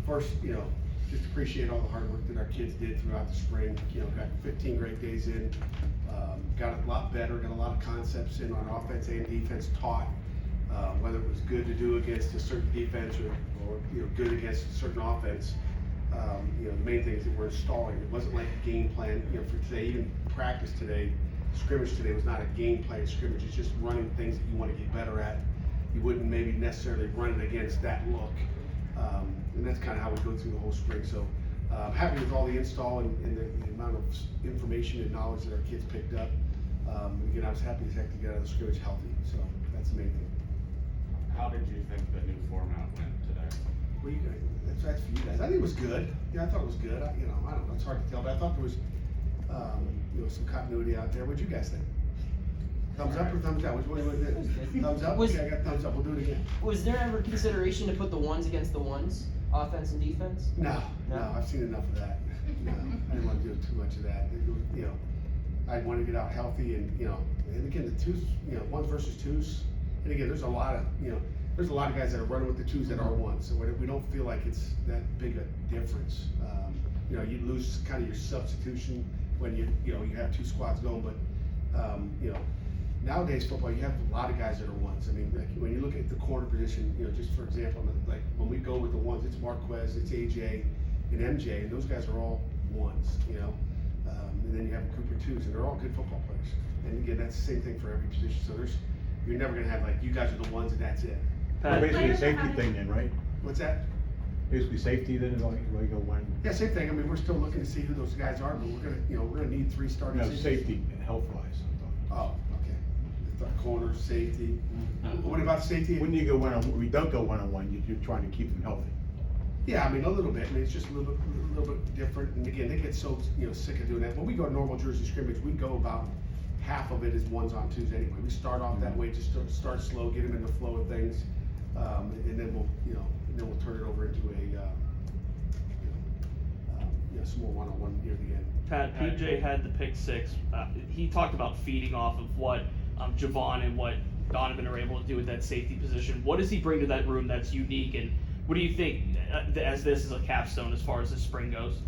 first, just appreciate all the hard work that our kids did throughout the spring. Got 15 great days in, got a lot better, got a lot of concepts in on offense and defense taught, whether it was good to do against a certain defense or good against a certain offense. The main thing is that we're installing. It wasn't like a game plan, for today, even practice today, scrimmage today was not a game plan scrimmage. It's just running things that you want to get better at. You wouldn't maybe necessarily run it against that look. And that's kind of how we go through the whole spring. So happy with all the install and the amount of information and knowledge that our kids picked up. Again, I was happy as heck to get out of the scrimmage healthy. So that's the main thing. How did you think the new format went today? What do you guys? That's for you guys. I think it was good. Yeah, I thought it was good. I don't know. It's hard to tell, but I thought there was some continuity out there. What'd you guys think? Thumbs up or thumbs down? Which one do you want to do? Thumbs up? Okay, I got thumbs up. We'll do it again. Was there ever consideration to put the ones against the ones, offense and defense? No, I've seen enough of that. No, I didn't want to do too much of that. I want to get out healthy and again the twos, ones versus twos. And again, there's a lot of guys that are running with the twos that are ones. So we don't feel like it's that big a difference. You lose kind of your substitution when you have two squads going, but nowadays football, you have a lot of guys that are ones. I mean, like when you look at the corner position, just for example, like when we go with the ones, it's Marquez, it's AJ, and MJ, and those guys are all ones, and then you have Cooper twos, and they're all good football players. And again, that's the same thing for every position. So you're never gonna have like, you guys are the ones and that's it. Well, basically a safety thing then, right? What's that? Basically safety then, like you go one. Yeah, same thing. I mean, we're still looking to see who those guys are, but we're gonna need 3 starting No, safeties. safety, health-wise. Oh, okay. Corners, safety. What about safety? When you go we don't go one-on-one, you're trying to keep them healthy. Yeah, I mean, a little bit. I mean, it's just a little bit different. And again, they get so sick of doing that. When we go to normal Jersey scrimmage, we go about half of it is ones on twos anyway. We start off that way, just start slow, get them in the flow of things, and then we'll turn it over into some more one-on-one near the end. Pat, PJ had the pick 6. He talked about feeding off of what Javon and what Donovan are able to do with that safety position. What does he bring to that room that's unique, and what do you think as this is a capstone as far as the spring goes?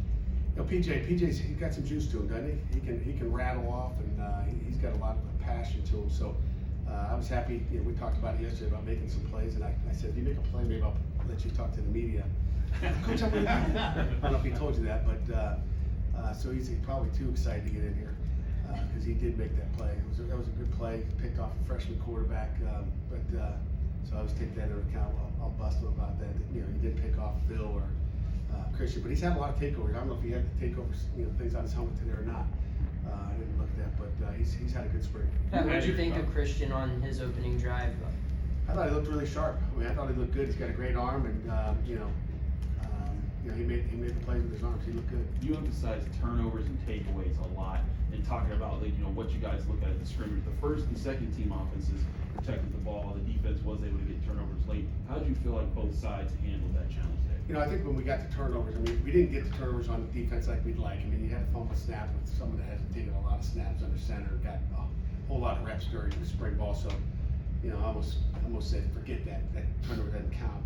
PJ's he got some juice to him, doesn't he? He can rattle off, and he's got a lot of passion to him. So I was happy. We talked about it yesterday about making some plays, and I said, if you make a play, maybe I'll let you talk to the media. Coach, I don't know if he told you that, but so he's probably too excited to get in here because he did make that play. That was a good play. Picked off a freshman quarterback, so I always take that into account. I'll bust him about that. He didn't pick off Phil or Christian, but he's had a lot of takeovers. I don't know if he had the takeovers, things on his helmet today or not. I didn't look at that, but he's had a good spring. Pat, what did you think of Christian on his opening drive? I thought he looked really sharp. I mean, I thought he looked good. He's got a great arm, and he made the plays with his arms. He looked good. You emphasize turnovers and takeaways a lot in talking about what you guys look at the scrimmage. The first and second team offenses protected the ball. The defense was able to get turnovers late. How did you feel like both sides handled that challenge there? I think when we got to turnovers, I mean, we didn't get the turnovers on defense like we'd like. I mean, you had a fumble snap with someone that hasn't taken a lot of snaps under center, got a whole lot of reps during the spring ball. So, I almost said, forget that turnover doesn't count.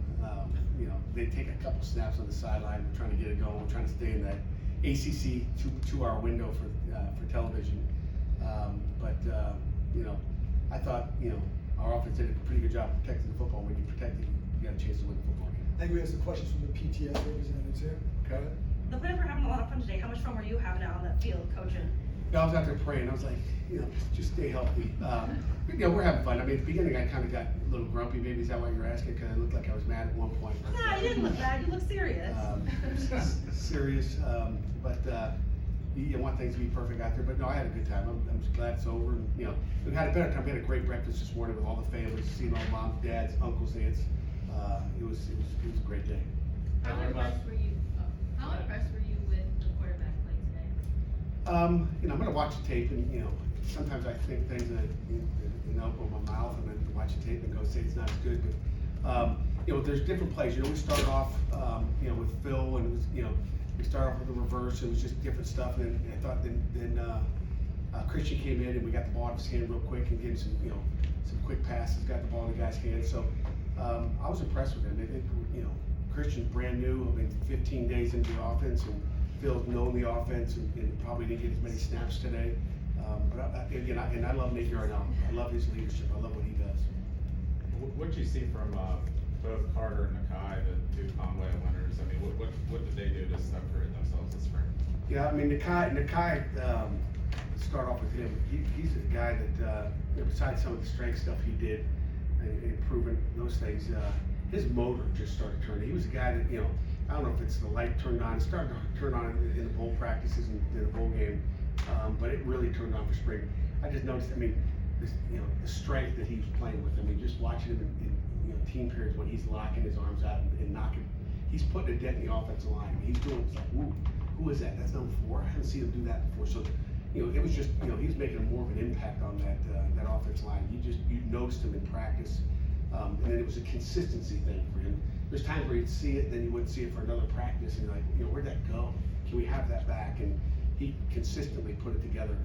They take a couple snaps on the sideline. We're trying to get it going. We're trying to stay in that ACC 2-hour window for television. I thought our offense did a pretty good job protecting the football. When you protect it, you got a chance to win the football game. I think we have some questions from the PTS representatives here. Okay. The players were having a lot of fun today. How much fun were you having out on that field, coaching? I was out there praying. I was like, just stay healthy. We're having fun. I mean, at the beginning, I kind of got a little grumpy. Maybe is that what you're asking? Because I looked like I was mad at one point. Nah, you didn't look bad. You look serious. Serious, but you want things to be perfect out there. But no, I had a good time. I'm just glad it's over. And, we had a better time. We had a great breakfast this morning with all the families, seeing all moms, dads, uncles, aunts. It was a great day. How impressed were you with the quarterback play today? I'm gonna watch the tape, and sometimes I think things that open my mouth, and then watch the tape and go say it's not as good. But there's different plays. We started off with Phil, and it was we started off with the reverse. It was just different stuff. And then I thought then Christian came in, and we got the ball out of his hand real quick and gave him some quick passes. Got the ball in the guy's hand. So I was impressed with him. Christian's brand new, I mean, 15 days into the offense, and Phil's known the offense and probably didn't get as many snaps today. But I love Nate Yarnell. I love his leadership. I love what he does. What'd you see from, both Carter and Nakai, the two Conway winners? I mean, what did they do to separate themselves this spring? Yeah, I mean, Nakai, start off with him. He's a guy that, besides some of the strength stuff he did and improving those things, his motor just started turning. He was a guy that, I don't know if it's the light turned on. It started to turn on in the bowl practices and in the bowl game, but it really turned on for spring. I just noticed, I mean, this, the strength that he was playing with. I mean, just watching him in team periods when he's locking his arms out and knocking, he's putting a dent in the offensive line. He's doing, it's like, ooh, who is that? That's number 4. I haven't seen him do that before. So, it was just, he was making more of an impact on that offensive line. You noticed him in practice, and then it was a consistency thing for him. There's times where you'd see it, then you wouldn't see it for another practice, and you're like, where'd that go? Can we have that back? And he consistently put it together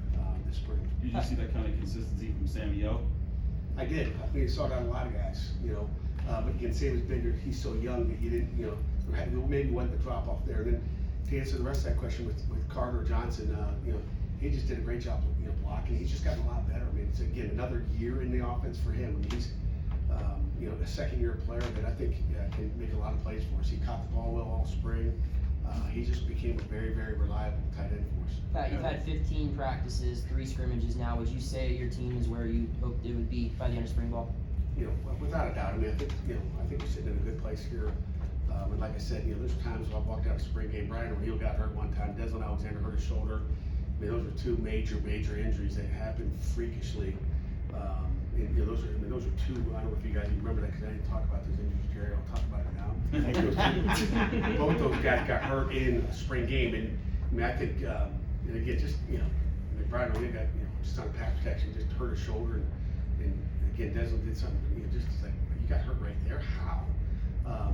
this spring. Did you see that kind of consistency from Sammy O? I did. I think I saw that in a lot of guys, but you can see he was bigger. He's so young that he didn't, maybe wasn't the drop off there. And then to answer the rest of that question with Carter Johnson, he just did a great job, blocking. He's just gotten a lot better. I mean, it's again another year in the offense for him. I mean, he's, a second-year player that I think can make a lot of plays for us. He caught the ball well all spring. He just became a very, very reliable tight end for us. Pat, you've had 15 practices, 3 scrimmages now. Would you say your team is where you hoped it would be by the end of spring ball? Without a doubt. I mean, I think we're sitting in a good place here. And like I said, there's times when I walked out of a spring game, Brian O'Neill got hurt one time, Desmond Alexander hurt his shoulder. I mean, those were 2 major injuries that happened freakishly. Those are 2. I don't know if you guys remember that because I didn't talk about those injuries, Jerry. I'll talk about it now. Both those guys got hurt in a spring game, and I mean, I think, and again, just Brian O'Neill got just on pass protection, just hurt his shoulder, and again, Desmond did something, just like you got hurt right there. How?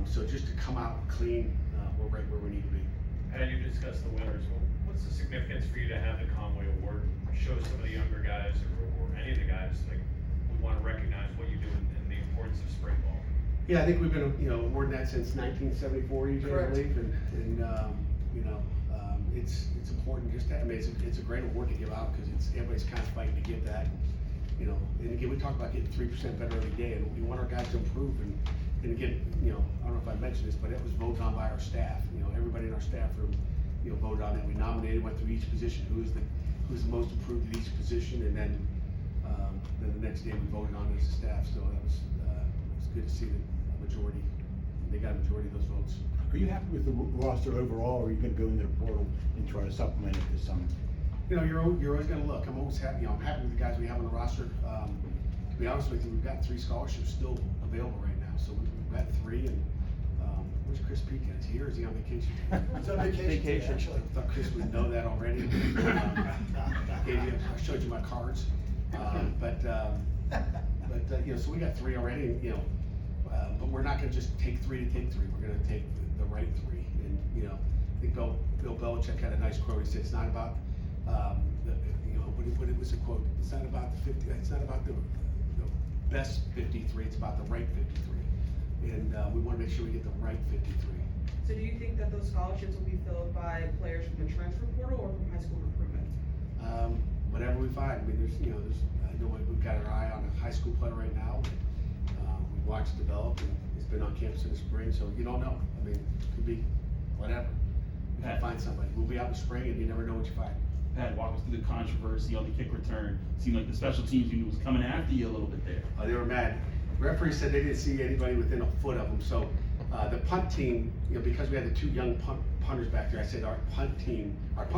So just to come out clean, we're right where we need to be. And you discussed the winners. Well, what's the significance for you to have the Conway Award show some of the younger guys or any of the guys, like, we want to recognize what you do and the importance of spring ball? Yeah, I think we've been, awarding that since 1974, EJ, I believe, and it's important just to, I mean, it's a great award to give out because everybody's kind of fighting to get that, and again, we talk about getting 3% better every day, and we want our guys to improve, and again, I don't know if I mentioned this, but it was voted on by our staff, everybody in our staff room, voted on it. We nominated, went through each position, who's the most improved at each position, and then the next day we voted on it as a staff, so that was good to see the majority, they got a majority of those votes. Are you happy with the roster overall, or are you gonna go into the portal and try to supplement it this summer? You're always gonna look. I'm always happy. I'm happy with the guys we have on the roster. To be honest with you, we've got 3 scholarships still available right now. So we've got 3. And where's Chris Peak at? Is he here? Or is he on vacation? He's on vacation, actually. I thought Chris would know that already. I showed you my cards. So we got 3 already. But we're not gonna just take 3 to take 3. We're gonna take the right 3. And I think Bill Belichick had a nice quote. He said, "It's not about what it was a quote. It's not about the 50. It's not about the best 53. It's about the right 53. And we want to make sure we get the right 53." So do you think that those scholarships will be filled by players from the transfer portal or from high school recruitment? Whatever we find. I mean, I know we've got our eye on a high school player right now. We've watched develop, and he's been on campus in the spring, so you don't know. I mean, it could be whatever. We can find somebody. We'll be out in the spring, and you never know what you find. Pat, walk us through the controversy on the kick return. Seemed like the special teams unit was coming after you a little bit there. They were mad. The referee said they didn't see anybody within a foot of them. So the punt team, because we had the 2 young punters back there, I said our punt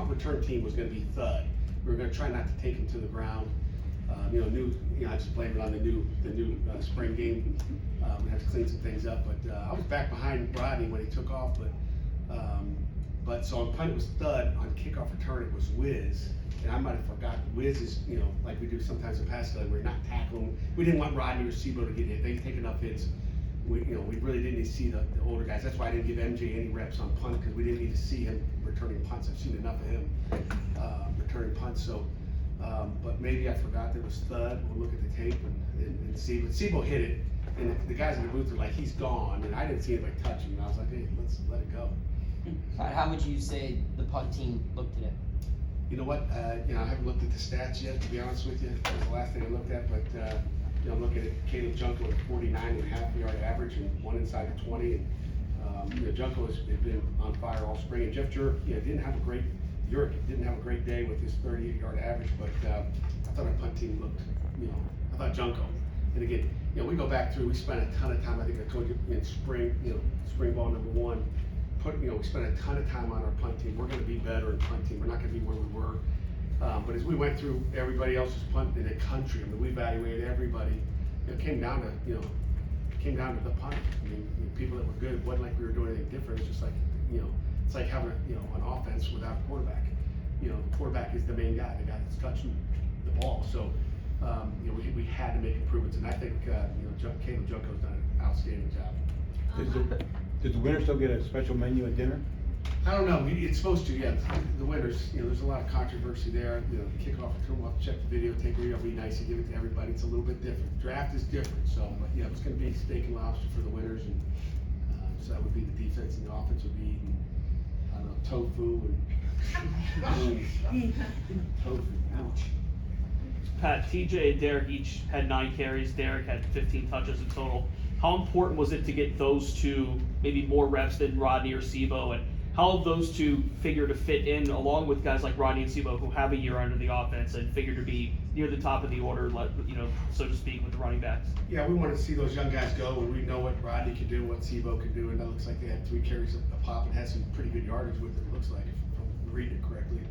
return team was going to be thud. We were going to try not to take them to the ground. I just blame it on the new spring game. We had to clean some things up. But I was back behind Rodney when he took off. But so on punt it was thud, on kickoff return it was whiz, and I might have forgotten. Whiz is, like we do sometimes in pass play, we're not tackling. We didn't want Rodney or Sebo to get hit. They take enough hits. We really didn't need to see the older guys. That's why I didn't give MJ any reps on punt, because we didn't need to see him returning punts. I've seen enough of him returning punts. So But maybe I forgot there was Thud. We'll look at the tape and see. But Sebo hit it, and the guys in the booth were like, he's gone. And I didn't see anybody touch him. And I was like, hey, let's let it go. How would you say the punt team looked today? You know what? I haven't looked at the stats yet, to be honest with you. That was the last thing I looked at. But I'm looking at Caleb Junko at 49.5 yard average and one inside the 20. And Junko has been on fire all spring. And Jeff Jurek, didn't have a great day with his 38 yard average. But I thought our punt team looked, I thought Junko. And again, we go back through. We spent a ton of time. I think I told you in spring, spring ball #1. We spent a ton of time on our punt team. We're going to be better in punt team. We're not going to be where we were. But as we went through everybody else's punt in the country, we evaluated everybody. It came down to the punt. People that were good. It wasn't like we were doing anything different. It's just like, it's like having an offense without a quarterback. The quarterback is the main guy, the guy that's touching the ball. So, we had to make improvements, and I think Caleb Junko's done an outstanding job. Does the winner still get a special menu at dinner? I don't know. It's supposed to, yeah. The winners, there's a lot of controversy there. The kickoff, we'll have to check the videotape. It'll be nice to give it to everybody. It's a little bit different. Draft is different, so but yeah, it's going to be steak and lobster for the winners, and so that would be the defense, and the offense would be eating, I don't know, tofu and tofu. Ouch. Pat, TJ and Derek each had 9 carries. Derek had 15 touches in total. How important was it to get those two maybe more reps than Rodney or Sebo, and how have those two figured to fit in along with guys like Rodney and Sebo who have a year under the offense and figure to be near the top of the order, so to speak, with the running backs? Yeah, we want to see those young guys go, and we know what Rodney can do, what Sebo can do, and that looks like they had 3 carries a pop and had some pretty good yardage with it. It looks like, if I'm reading it correctly.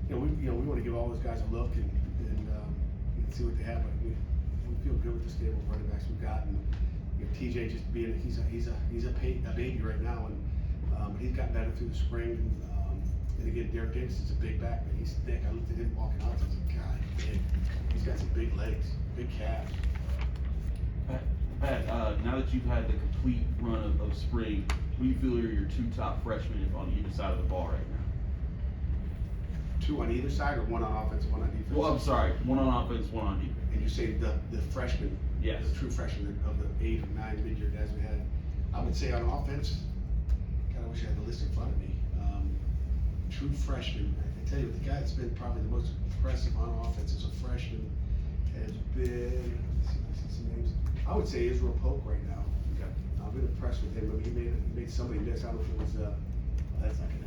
We want to give all those guys a look and see what they have. But we feel good with the stable of running backs we've got, and TJ just being he's a baby right now, and he's got better through the spring. And again, Derek Davis is a big back, man. He's thick. I looked at him walking out, and I was like, God, man, he's got some big legs, big calves. Pat, now that you've had the complete run of spring, who do you feel are your 2 top freshmen on either side of the ball right now? 2 on either side, or 1 on offense, 1 on defense? Well, I'm sorry, 1 on offense, 1 on defense. And you say the freshmen, Yes. the true freshmen of the 8 or 9 mid-year guys we had. I would say on offense, God, I wish I had the list in front of me. True freshmen, I tell you, the guy that's been probably the most impressive on offense as a freshman has been, let's see some names. I would say Israel Polk right now. Okay. I've been impressed with him. I mean, he made somebody miss. I don't know if it was, that's not gonna happen.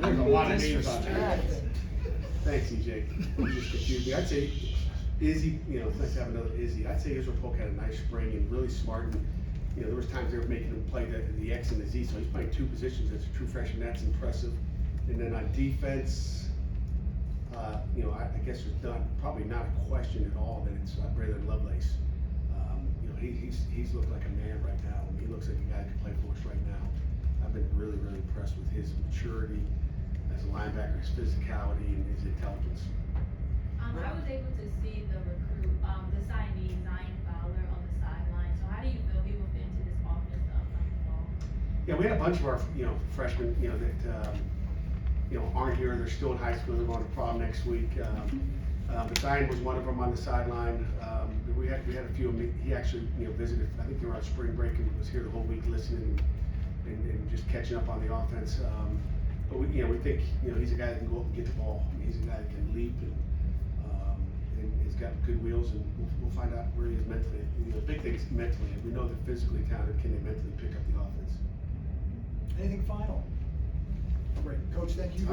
There's a lot of names on there. Thanks, EJ. You just confused me. I'd say Izzy, it's nice to have another Izzy. I'd say Israel Polk had a nice spring and really smart. And, there was times they were making him play the X and the Z, so he's playing 2 positions as a true freshman. That's impressive. And then on defense, I guess there's probably not a question at all that it's Braylon Lovelace. He's looked like a man right now. He looks like a guy that can play for us right now. I've been really, really impressed with his maturity as a linebacker, his physicality, and his intelligence. I was able to see the recruit, the signee, Zion Fowler, on the sideline. So how do you feel he will fit into this offense the upcoming fall? Yeah, we had a bunch of our, freshmen, that, aren't here. They're still in high school. They're going to prom next week. But Zion was one of them on the sideline. We had a few of them. He actually, visited. I think they were on spring break and was here the whole week listening and just catching up on the offense. But we think, he's a guy that can go up and get the ball. He's a guy that can leap and he's got good wheels, and we'll find out where he is mentally. The big thing is mentally. We know they're physically talented. Can they mentally pick up the offense? Anything final? Great. Coach, thank you.